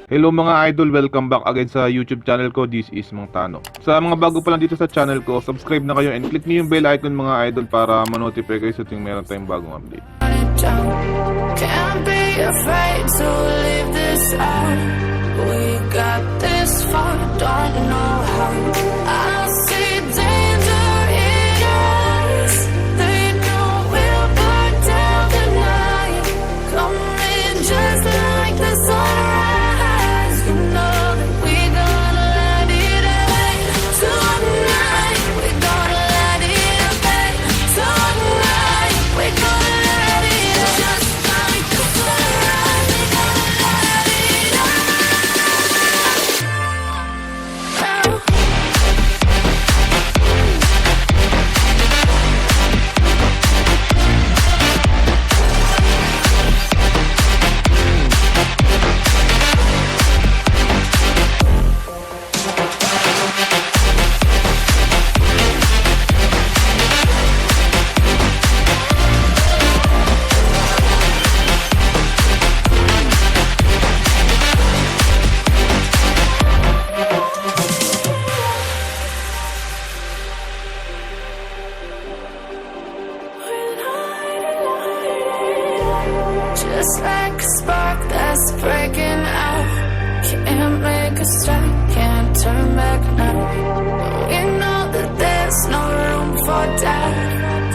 Hello mga idol, welcome back again sa YouTube channel ko. This is Mang Tano. Sa mga bago pa lang dito sa channel ko, subscribe na kayo and click niyo yung bell icon mga idol para ma-notify kayo sa tuwing meron tayong bagong update. Can't be afraid to leave this out. We got this far, don't know how. I see danger in your eyes. They know we'll burn down the night. Coming just like the sunrise. You know that we gonna let it rain. Tonight we gonna let it rain. Tonight we gonna let it rain. Just like the sunrise, we gonna let it rain. Just like a spark that's breaking out. Can't make a stop, can't turn back now. We know that there's no room for doubt.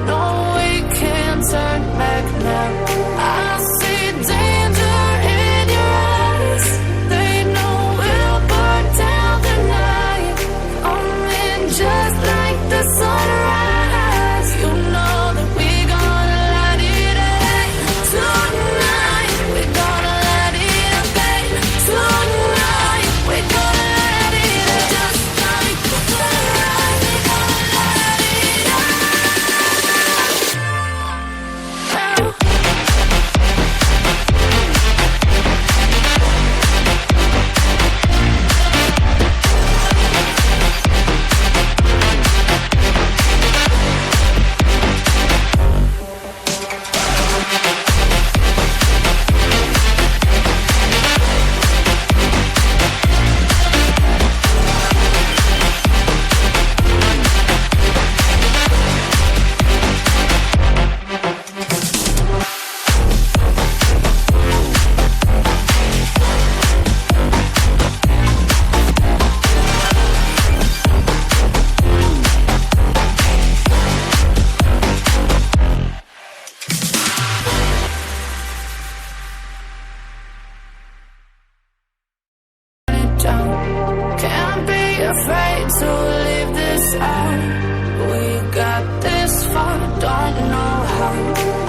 No, we can't turn back now. I see danger in your eyes. They know we'll burn down the night. Coming just like the sunrise. You know that we gonna let it rain. Tonight we gonna let it rain. Tonight we gonna let it rain. Just like the sunrise, we gonna let it rain. Can't be afraid to leave this out. We got this far, don't know how.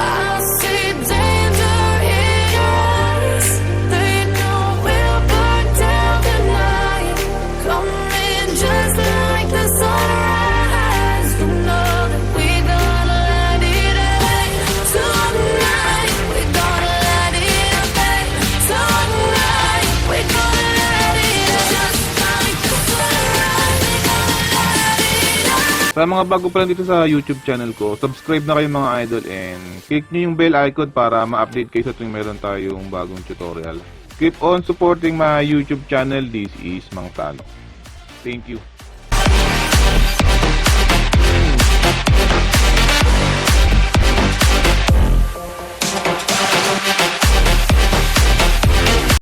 I see danger in your eyes. They know we'll burn down the night. Coming just like the sunrise. You know that we gonna let it rain. Tonight we gonna let it rain. Tonight we gonna let it rain. Just like the sunrise, we gonna let it rain. Sa mga bago pa lang dito sa YouTube channel ko, subscribe na kayo mga idol and click niyo yung bell icon para ma-update kayo sa tuwing meron tayong bagong tutorial. Keep on supporting my YouTube channel. This is Mang Tano. Thank you.